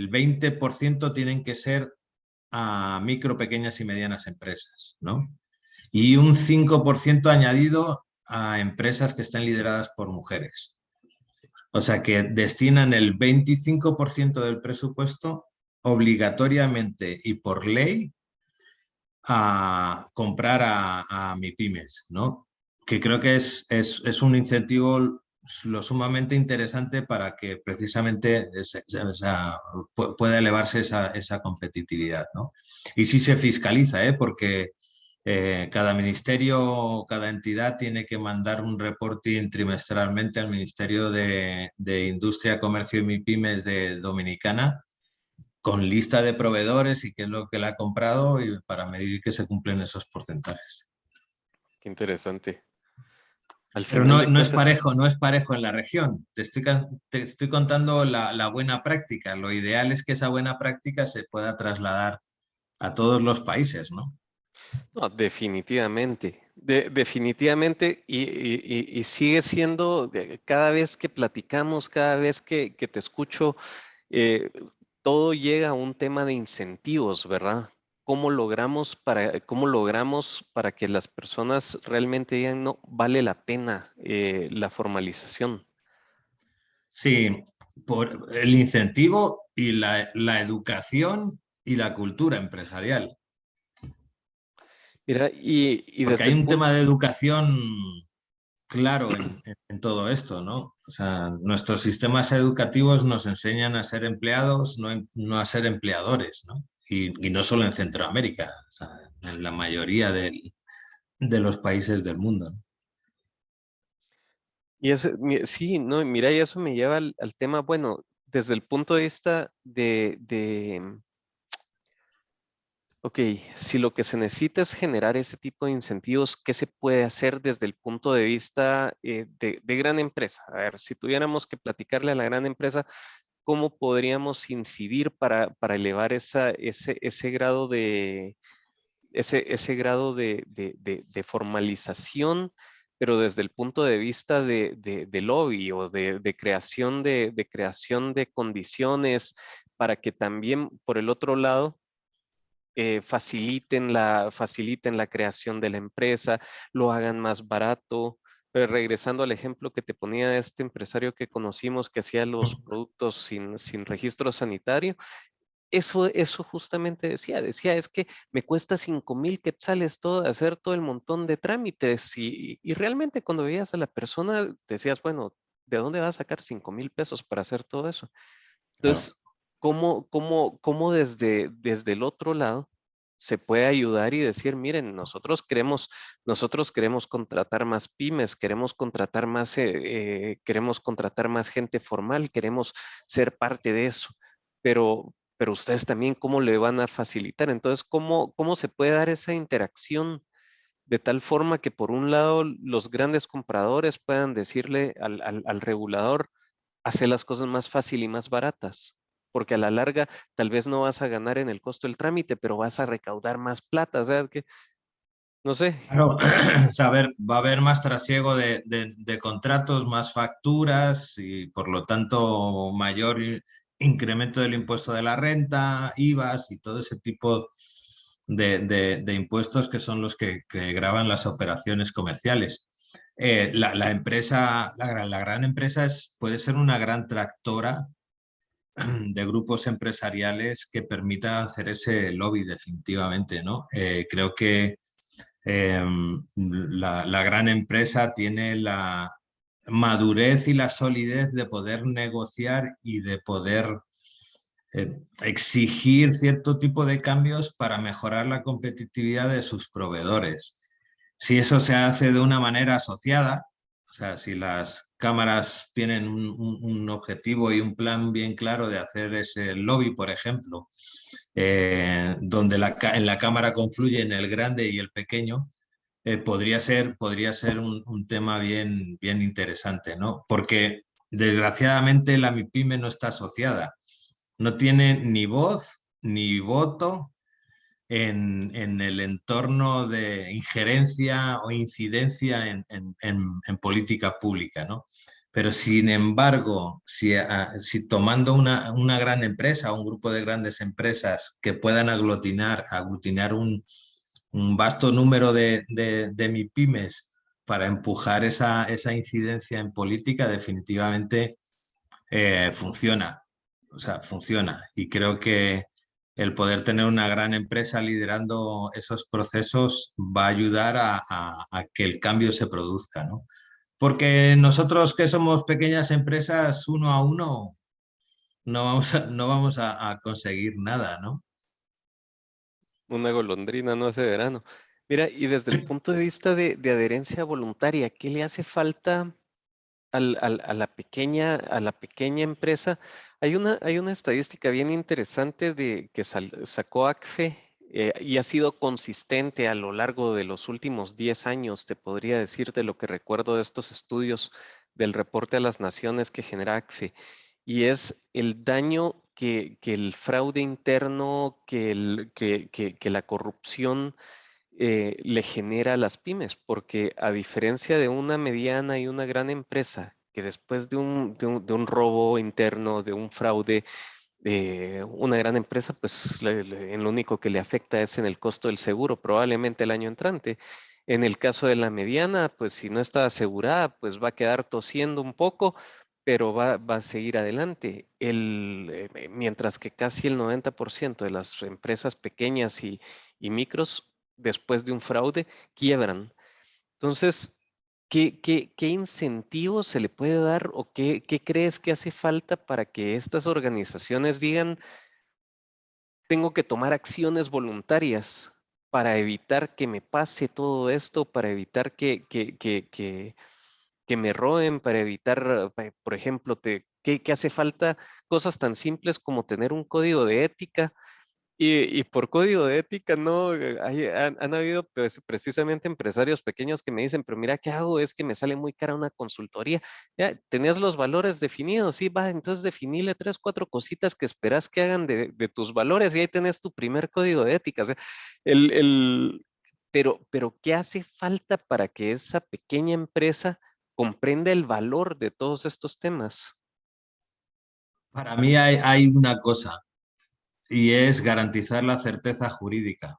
20% tienen que ser a micro, pequeñas y medianas empresas, ¿no? Y un 5% añadido a empresas que estén lideradas por mujeres. O sea que destinan el 25% del presupuesto obligatoriamente y por ley a comprar a MIPYMES, ¿no? Que creo que es un incentivo lo sumamente interesante para que precisamente pueda elevarse esa competitividad, ¿no? Y sí se fiscaliza, porque cada ministerio, cada entidad tiene que mandar un reporting trimestralmente al Ministerio de Industria, Comercio y MIPYMES de Dominicana, con lista de proveedores y qué es lo que le ha comprado y para medir que se cumplen esos porcentajes. Qué interesante. Al Pero final de no es cuentas, parejo, no es parejo en la región. Te estoy contando la buena práctica. Lo ideal es que esa buena práctica se pueda trasladar a todos los países, ¿no? no, definitivamente, definitivamente, y sigue siendo, cada vez que platicamos, cada vez que te escucho, eh, todo llega a un tema de incentivos, ¿verdad? Cómo logramos para que las personas realmente digan, no, vale la pena la formalización? Sí, por el incentivo y la educación y la cultura empresarial. Mira, y Porque desde hay el un tema punto, de educación claro en todo esto, ¿no? O sea, nuestros sistemas educativos nos enseñan a ser empleados, no a ser empleadores, ¿no? Y no solo en Centroamérica, o sea, en la mayoría de los países del mundo, ¿no? y eso, sí, no, mira, y eso me lleva al tema, bueno, desde el punto de vista ok, si lo que se necesita es generar ese tipo de incentivos, ¿qué se puede hacer desde el punto de vista de gran empresa? A ver, si tuviéramos que platicarle a la gran empresa, ¿cómo podríamos incidir para elevar ese grado ese grado de formalización, pero desde el punto de vista de lobby o de creación de condiciones para que también, por el otro lado, faciliten la creación de la empresa, lo hagan más barato? Pero regresando al ejemplo que te ponía de este empresario que conocimos que hacía los productos sin registro sanitario, eso justamente decía, es que me cuesta 5,000 quetzales hacer todo el montón de trámites y realmente cuando veías a la persona decías, bueno, ¿de dónde vas a sacar 5,000 pesos para hacer todo eso? Claro. Entonces, ¿cómo desde el otro lado se puede ayudar y decir, miren, nosotros queremos contratar más pymes, queremos contratar más gente formal, queremos ser parte de eso, pero ustedes también, ¿cómo le van a facilitar? Entonces, ¿cómo se puede dar esa interacción de tal forma que por un lado los grandes compradores puedan decirle al regulador, hacer las cosas más fácil y más baratas? Porque a la larga tal vez no vas a ganar en el costo del trámite, pero vas a recaudar más plata, o sea, que no sé. Claro, o sea, va a haber más trasiego de contratos, más facturas y por lo tanto mayor incremento del impuesto de la renta, IVAs y todo ese tipo de impuestos que son los que gravan las operaciones comerciales. La empresa, la gran empresa puede ser una gran tractora de grupos empresariales que permitan hacer ese lobby definitivamente, ¿no? Creo que la gran empresa tiene la madurez y la solidez de poder negociar y de poder exigir cierto tipo de cambios para mejorar la competitividad de sus proveedores. Si eso se hace de una manera asociada, o sea, si las cámaras tienen un objetivo y un plan bien claro de hacer ese lobby, por ejemplo, donde en la cámara confluyen el grande y el pequeño, podría ser un tema bien interesante, ¿no? Porque desgraciadamente la MIPYME no está asociada, no tiene ni voz ni voto en el entorno de injerencia o incidencia en política pública, ¿no? Pero sin embargo, si tomando una gran empresa o un grupo de grandes empresas que puedan aglutinar un vasto número de MIPYMES para empujar esa incidencia en política, definitivamente funciona. O sea, funciona. Y creo que el poder tener una gran empresa liderando esos procesos va a ayudar a que el cambio se produzca, ¿no? Porque nosotros que somos pequeñas empresas, uno a uno, no vamos a conseguir nada, ¿no? Una golondrina no hace verano. Mira, y desde el punto de vista de adherencia voluntaria, ¿qué le hace falta a la pequeña empresa? Hay una estadística bien interesante que sacó ACFE y ha sido consistente a lo largo de los últimos 10 años, te podría decir de lo que recuerdo de estos estudios del reporte a las naciones que genera ACFE, y es el daño que el fraude interno, que la corrupción le genera a las pymes, porque a diferencia de una mediana y una gran empresa, que después de un robo interno, de un fraude, una gran empresa, pues en lo único que le afecta es en el costo del seguro, probablemente el año entrante. En el caso de la mediana, pues si no está asegurada, pues va a quedar tosiendo un poco, pero va a seguir adelante. Mientras que casi el 90% de las empresas pequeñas y micros, después de un fraude, quiebran. Entonces, qué incentivo se le puede dar o qué crees que hace falta para que estas organizaciones digan, tengo que tomar acciones voluntarias para evitar que me pase todo esto, para evitar que me roben, para evitar, por ejemplo, qué hace falta? Cosas tan simples como tener un código de ética, y por código de ética, no, han habido pues, precisamente empresarios pequeños que me dicen, pero mira, ¿qué hago? Es que me sale muy cara una consultoría. Ya, tenías los valores definidos, sí, va, entonces definile 3, 4 cositas que esperas que hagan de tus valores y ahí tenés tu primer código de ética. O sea, el, el, pero ¿qué hace falta para que esa pequeña empresa comprenda el valor de todos estos temas? Para mí hay una cosa y es garantizar la certeza jurídica.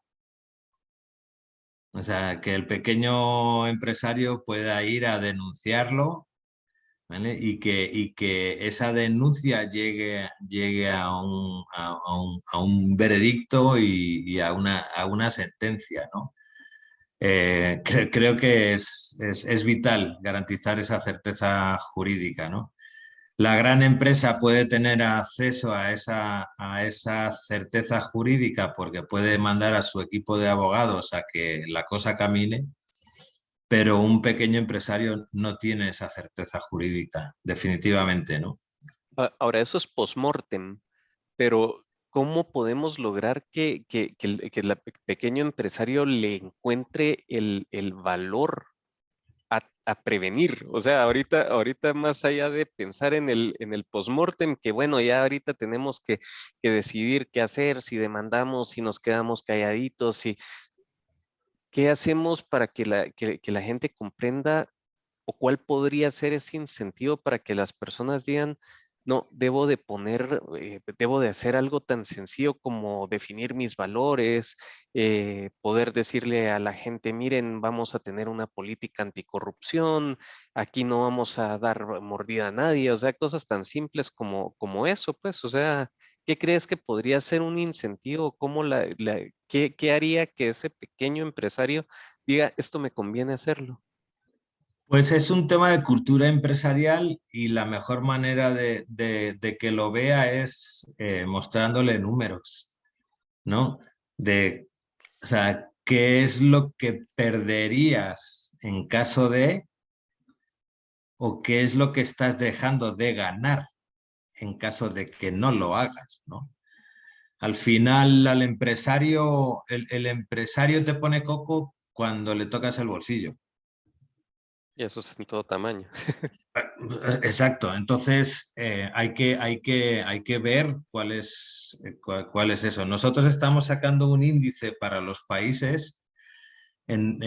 O sea, que el pequeño empresario pueda ir a denunciarlo, ¿vale? Y que esa denuncia llegue a un veredicto y a una sentencia, ¿no? Creo que es vital garantizar esa certeza jurídica, ¿no? La gran empresa puede tener acceso a esa certeza jurídica porque puede mandar a su equipo de abogados a que la cosa camine, pero un pequeño empresario no tiene esa certeza jurídica, definitivamente, ¿no? Ahora, eso es post-mortem. Pero ¿cómo podemos lograr que el pequeño empresario le encuentre el valor a prevenir? O sea, ahorita más allá de pensar en el postmortem, que bueno, ya ahorita tenemos que decidir qué hacer, si demandamos, si nos quedamos calladitos, qué hacemos para que la gente comprenda o cuál podría ser ese incentivo para que las personas digan, no, debo de poner, debo de hacer algo tan sencillo como definir mis valores, poder decirle a la gente, miren, vamos a tener una política anticorrupción, aquí no vamos a dar mordida a nadie, o sea, cosas tan simples como eso, pues, o sea, ¿qué crees que podría ser un incentivo? ¿Cómo qué haría que ese pequeño empresario diga, esto me conviene hacerlo? Pues es un tema de cultura empresarial y la mejor manera de que lo vea es mostrándole números, ¿no? De, o sea, ¿qué es lo que perderías en caso de, o qué es lo que estás dejando de ganar en caso de que no lo hagas, ¿no? Al final, al empresario, el empresario te pone coco cuando le tocas el bolsillo. Y eso es en todo tamaño. Exacto, entonces hay que ver cuál es eso. Nosotros estamos sacando un índice para los países, en,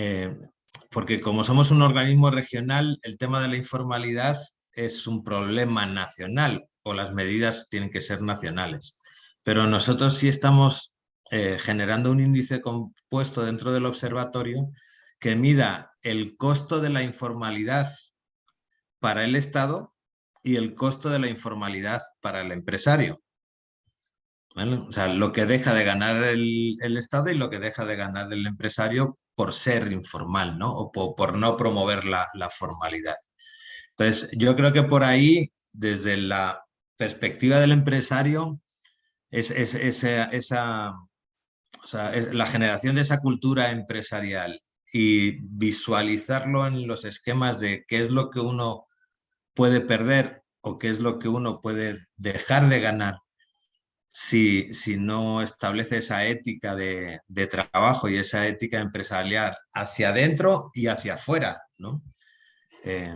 porque como somos un organismo regional, el tema de la informalidad es un problema nacional o las medidas tienen que ser nacionales. Pero nosotros sí estamos generando un índice compuesto dentro del observatorio que mida el costo de la informalidad para el Estado y el costo de la informalidad para el empresario. ¿Vale? O sea, lo que deja de ganar el Estado y lo que deja de ganar el empresario por ser informal, ¿no? O por no promover la formalidad. Entonces, yo creo que por ahí, desde la perspectiva del empresario, o sea, la generación de esa cultura empresarial y visualizarlo en los esquemas de qué es lo que uno puede perder o qué es lo que uno puede dejar de ganar si no establece esa ética de trabajo y esa ética empresarial hacia adentro y hacia afuera, ¿no? Eh,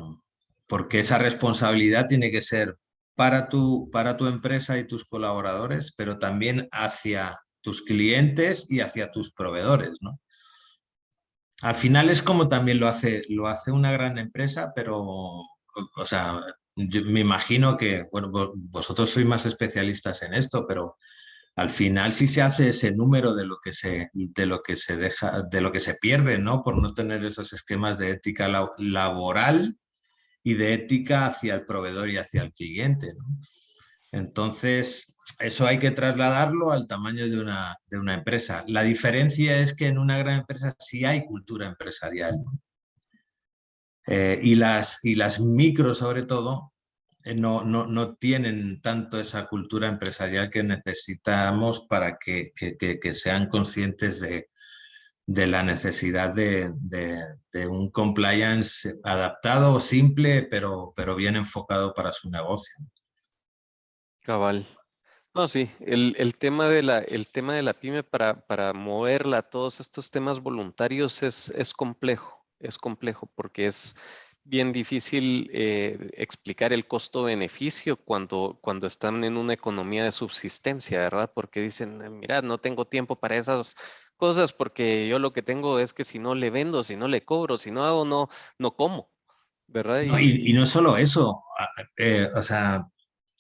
porque esa responsabilidad tiene que ser para tu empresa y tus colaboradores, pero también hacia tus clientes y hacia tus proveedores, ¿no? Al final es como también lo hace una gran empresa, pero, o sea, yo me imagino que, bueno, vosotros sois más especialistas en esto, pero al final sí se hace ese número de lo que se deja, de lo que se pierde, ¿no? Por no tener esos esquemas de ética laboral y de ética hacia el proveedor y hacia el cliente, ¿no? Entonces, eso hay que trasladarlo al tamaño de una empresa. La diferencia es que en una gran empresa sí hay cultura empresarial, ¿no? Y las micro, sobre todo, no tienen tanto esa cultura empresarial que necesitamos para que sean conscientes de la necesidad de un compliance adaptado, simple, pero bien enfocado para su negocio. Cabal. No, sí, el tema el tema de la pyme para moverla a todos estos temas voluntarios es complejo porque es bien difícil explicar el costo-beneficio cuando están en una economía de subsistencia, ¿verdad? Porque dicen, mira, no tengo tiempo para esas cosas porque yo lo que tengo es que si no le vendo, si no le cobro, si no hago, no como, ¿verdad? No, y no solo eso, o sea,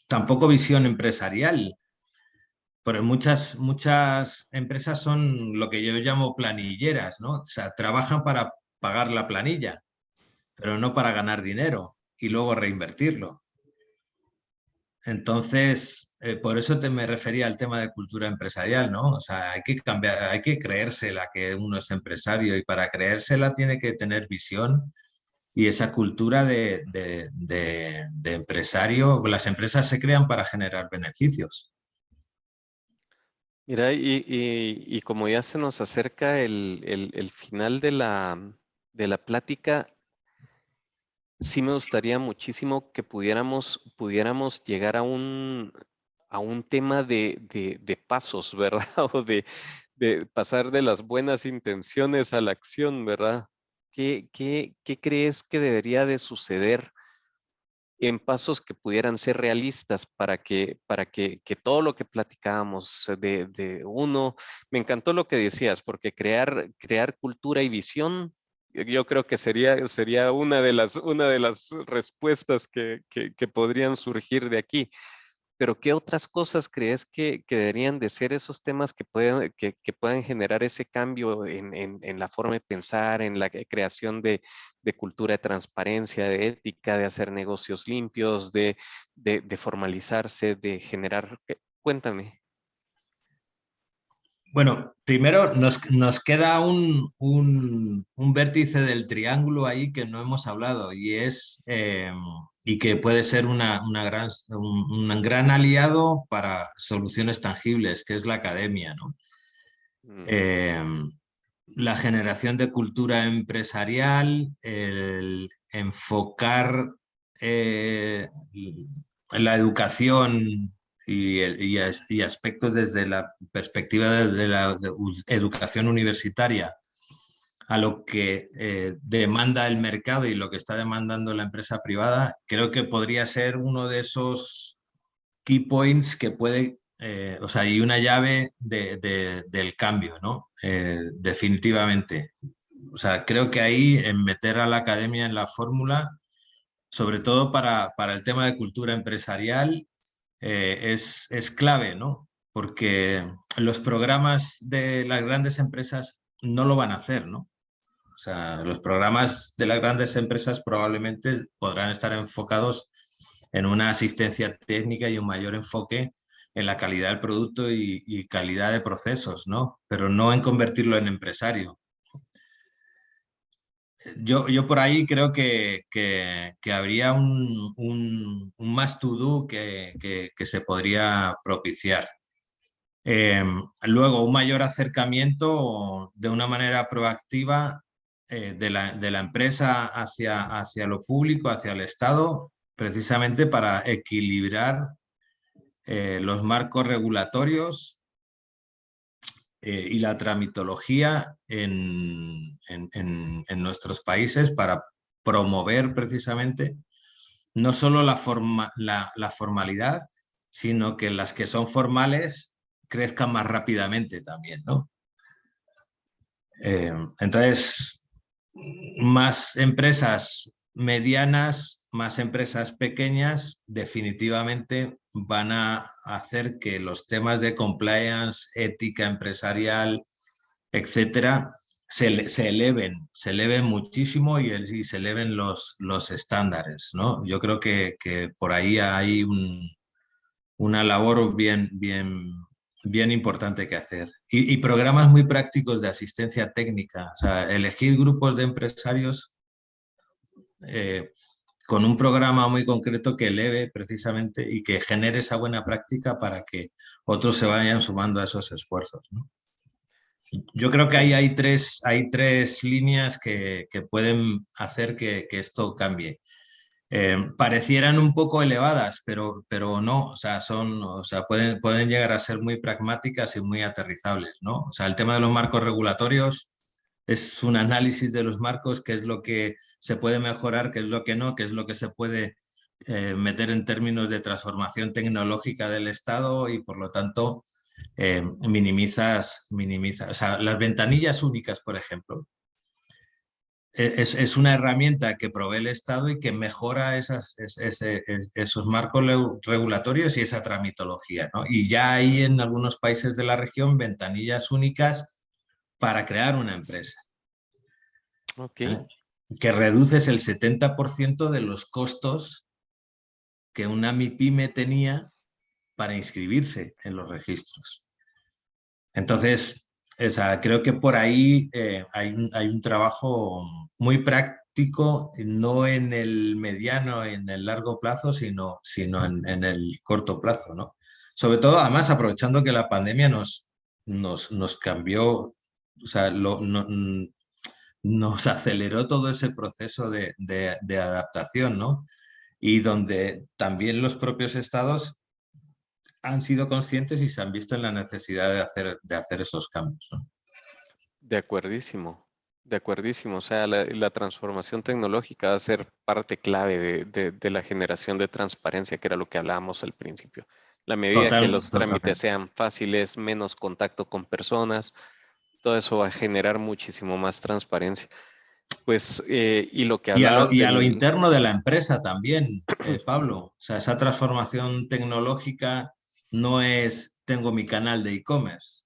tampoco visión empresarial. Pero muchas empresas son lo que yo llamo planilleras, ¿no? O sea, trabajan para pagar la planilla, pero no para ganar dinero y luego reinvertirlo. Entonces, por eso me refería al tema de cultura empresarial, ¿no? O sea, hay que cambiar, hay que creérsela que uno es empresario y para creérsela tiene que tener visión y esa cultura de empresario. Las empresas se crean para generar beneficios. Mira, y como ya se nos acerca el final de de la plática, sí me gustaría muchísimo que pudiéramos llegar a un tema de pasos, ¿verdad? O de pasar de las buenas intenciones a la acción, ¿verdad? ¿Qué crees que debería de suceder en pasos que pudieran ser realistas que todo lo que platicábamos de uno, me encantó lo que decías, porque crear cultura y visión yo creo que sería una de las respuestas que podrían surgir de aquí. Pero ¿qué otras cosas crees que deberían de ser esos temas que puedan generar ese cambio en la forma de pensar, en la creación de cultura de transparencia, de ética, de hacer negocios limpios, de formalizarse, de generar? Cuéntame. Bueno, primero nos queda un vértice del triángulo ahí que no hemos hablado y que puede ser un gran aliado para soluciones tangibles, que es la academia, ¿no? Ujú. Eh, la generación de cultura empresarial, el enfocar eh, la educación y aspectos desde la perspectiva de la educación universitaria a lo que demanda el mercado y lo que está demandando la empresa privada, creo que podría ser uno de esos key points que puede, o sea, y una llave del cambio, ¿no? Definitivamente. O sea, creo que ahí en meter a la academia en la fórmula, sobre todo para el tema de cultura empresarial, es clave, ¿no? Porque los programas de las grandes empresas no lo van a hacer, ¿no? O sea, los programas de las grandes empresas probablemente podrán estar enfocados en una asistencia técnica y un mayor enfoque en la calidad del producto y calidad de procesos, ¿no? Pero no en convertirlo en empresario. Yo por ahí creo que habría un más to do que se podría propiciar. Luego, un mayor acercamiento de una manera proactiva de la empresa hacia lo público, hacia el Estado, precisamente para equilibrar los marcos regulatorios y la tramitología en nuestros países para promover precisamente no solo la formalidad, sino que las que son formales crezcan más rápidamente también, ¿no? Entonces, más empresas medianas, más empresas pequeñas, definitivamente van a hacer que los temas de compliance, ética empresarial, etcétera, se eleven muchísimo y se eleven los estándares, ¿no? Yo creo que por ahí hay una labor bien importante que hacer. Y programas muy prácticos de asistencia técnica, o sea, elegir grupos de empresarios eh, con un programa muy concreto que eleve precisamente y que genere esa buena práctica para que otros se vayan sumando a esos esfuerzos, ¿no? Yo creo que ahí hay tres líneas que pueden hacer que esto cambie. Parecieran un poco elevadas, pero no, o sea, pueden llegar a ser muy pragmáticas y muy aterrizables, ¿no? O sea, el tema de los marcos regulatorios es un análisis de los marcos, qué es lo que se puede mejorar, qué es lo que no, qué es lo que se puede meter en términos de transformación tecnológica del Estado y por lo tanto minimizas. O sea, las ventanillas únicas, por ejemplo, es una herramienta que provee el Estado y que mejora esos marcos regulatorios y esa tramitología, ¿no? Y ya hay en algunos países de la región ventanillas únicas para crear una empresa, Ok. ¿eh? Que reduces el 70% de los costos que una MIPYME tenía para inscribirse en los registros. Entonces, o sea, creo que por ahí hay un trabajo muy práctico, no en el mediano, en el largo plazo, sino en el corto plazo, ¿no? Sobre todo, además, aprovechando que la pandemia nos cambió, o sea, nos aceleró todo ese proceso de adaptación, ¿no? Y donde también los propios estados han sido conscientes y se han visto en la necesidad de hacer esos cambios, ¿no? De acuerdísimo, de acuerdísimo. O sea, la transformación tecnológica va a ser parte clave de la generación de transparencia, que era lo que hablábamos al principio. La medida que los trámites Totalmente. sean fáciles, menos contacto con personas, todo eso va a generar muchísimo más transparencia. Pues, y lo que Y hablabas a lo del... interno de la empresa también, Pablo. O sea, esa transformación tecnológica no es tengo mi canal de e-commerce,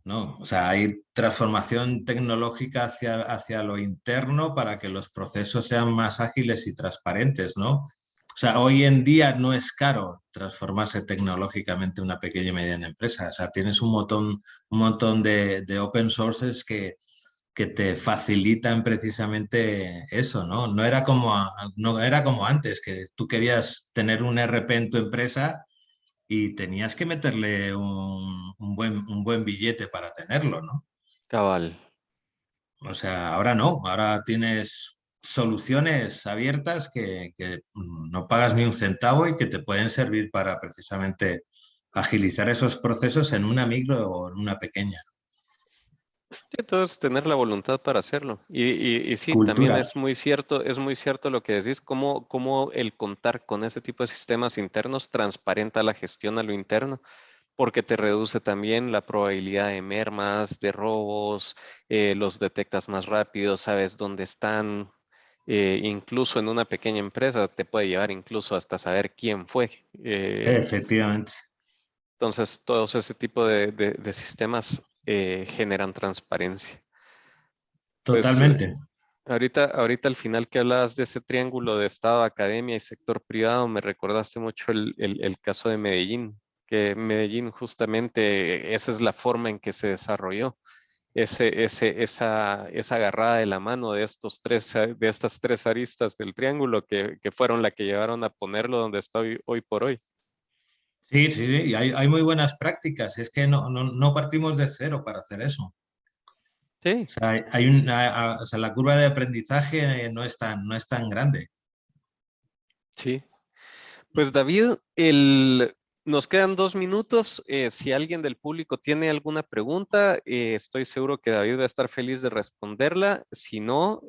¿no? O sea, hay transformación tecnológica hacia lo interno para que los procesos sean más ágiles y transparentes, ¿no? O sea, hoy en día no es caro transformarse tecnológicamente una pequeña y mediana empresa. O sea, tienes un montón de open sources que te facilitan precisamente eso, ¿no? No era como antes, que tú querías tener un RP en tu empresa y tenías que meterle un buen billete para tenerlo, ¿no? Cabal. O sea, ahora no, ahora tienes soluciones abiertas que no pagas ni un centavo y que te pueden servir para precisamente agilizar esos procesos en una micro o en una pequeña. Sí, entonces tener la voluntad para hacerlo. Y sí, también Cultura. es muy cierto lo que decís, cómo el contar con ese tipo de sistemas internos transparenta la gestión a lo interno, porque te reduce también la probabilidad de mermas, de robos, los detectas más rápido, sabes dónde están. Incluso en una pequeña empresa te puede llevar incluso hasta saber quién fue. Efectivamente. Entonces, todos ese tipo de sistemas generan transparencia. Pues Totalmente. ahorita al final que hablabas de ese triángulo de Estado, academia y sector privado, me recordaste mucho el caso de Medellín, que Medellín justamente esa es la forma en que se desarrolló. Esa agarrada de la mano de de estas tres aristas del triángulo que fueron la que llevaron a ponerlo donde está hoy por hoy. Sí, sí, sí, y hay muy buenas prácticas. Es que no partimos de cero para hacer eso. O Sí, sea, o sea, la curva de aprendizaje no es tan grande. sí. Pues David, nos quedan 2 minutos. Si alguien del público tiene alguna pregunta, estoy seguro que David va a estar feliz de responderla. Si no,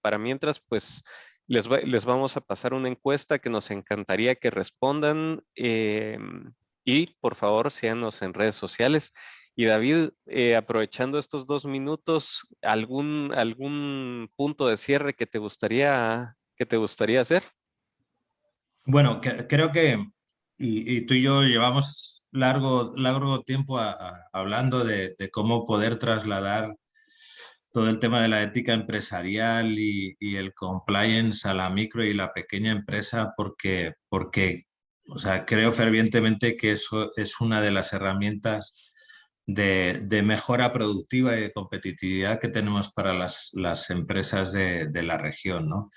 para mientras, pues les vamos a pasar una encuesta que nos encantaría que respondan. Y por favor, síganos en redes sociales. Y David, aprovechando estos 2 minutos, ¿algún punto de cierre que te gustaría hacer? Bueno, creo que, y tú y yo llevamos largo tiempo hablando de cómo poder trasladar todo el tema de la ética empresarial y el compliance a la micro y la pequeña empresa, porque o sea, creo fervientemente que eso es una de las herramientas de mejora productiva y de competitividad que tenemos para las empresas de la región, ¿no?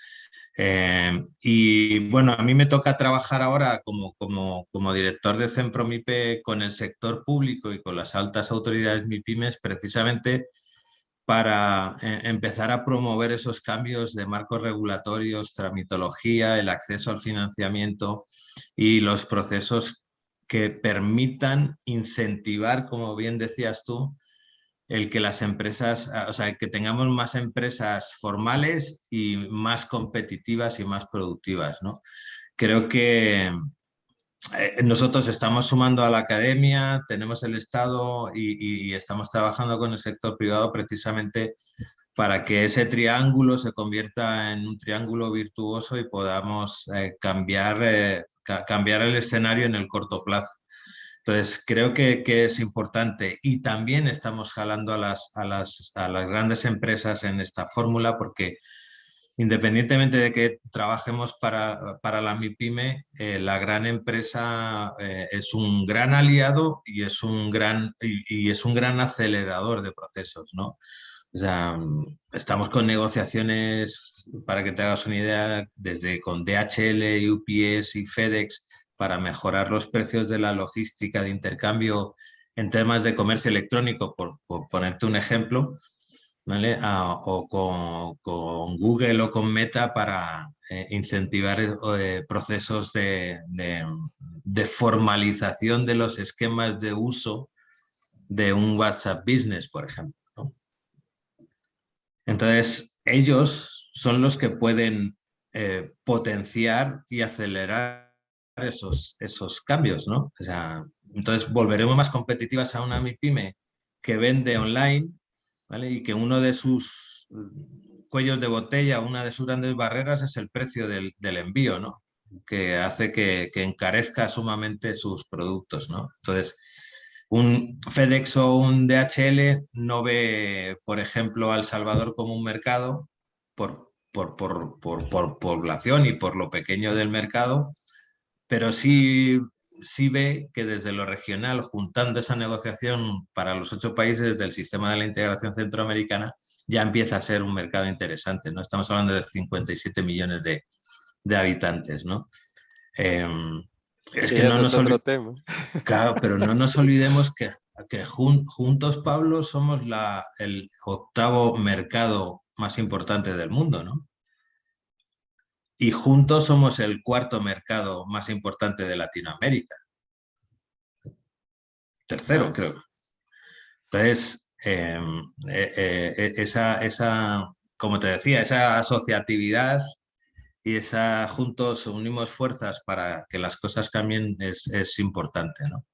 Y bueno, a mí me toca trabajar ahora como director de Centromipe con el sector público y con las altas autoridades MIPIMES, precisamente para empezar a promover esos cambios de marcos regulatorios, tramitología, el acceso al financiamiento y los procesos que permitan incentivar, como bien decías tú, el que las empresas, o sea, que tengamos más empresas formales y más competitivas y más productivas, ¿no? Creo que nosotros estamos sumando a la academia, tenemos el Estado y estamos trabajando con el sector privado precisamente para que ese triángulo se convierta en un triángulo virtuoso y podamos cambiar el escenario en el corto plazo. Entonces, creo que es importante y también estamos jalando a las grandes empresas en esta fórmula porque independientemente de que trabajemos para la MIPYME, la gran empresa es un gran aliado y es un gran acelerador de procesos, ¿no? O sea, estamos con negociaciones, para que te hagas una idea, desde con DHL, UPS y FedEx para mejorar los precios de la logística de intercambio en temas de comercio electrónico, por ponerte un ejemplo, ¿vale? O con Google o con Meta para incentivar procesos de formalización de los esquemas de uso de un WhatsApp Business, por ejemplo, ¿no? Entonces, ellos son los que pueden potenciar y acelerar esos cambios, ¿no? O sea, entonces volveremos más competitivas a una MIPYME que vende online, ¿vale? Y que uno cuellos de botella, una de sus grandes barreras es el precio del envío, ¿no? Que hace que encarezca sumamente sus productos, ¿no? Entonces, un FedEx o un DHL no ve, por ejemplo, a El Salvador como un mercado por población y por lo pequeño del mercado, pero sí ve que desde lo regional, juntando esa negociación para los 8 países del sistema de la integración centroamericana, ya empieza a ser un mercado interesante, ¿no? Estamos hablando de 57 millones de habitantes, ¿no? Eh, es Y que no ese es nos otro olvidemos, tema. claro, pero no nos olvidemos que juntos, Pablo, somos el octavo mercado más importante del mundo, ¿no? Y juntos somos el cuarto mercado más importante de Latinoamérica. Tercero, Vamos. creo. Entonces, como te decía, esa asociatividad y esa juntos unimos fuerzas para que las cosas cambien es importante, ¿no?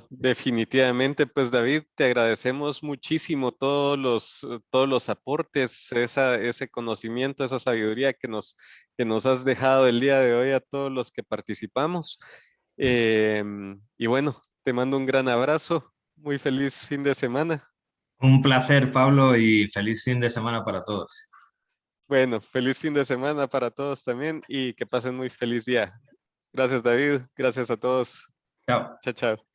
Definitivamente, pues David, te agradecemos muchísimo todos los aportes, ese conocimiento, esa sabiduría que nos has dejado el día de hoy a todos los que participamos. Y bueno, te mando un gran abrazo, muy feliz fin de semana. Un placer, Pablo, y feliz fin de semana para todos. Bueno, feliz fin de semana para todos también y que pasen muy feliz día. Gracias, David. Gracias a todos. Chao. Chao, chao.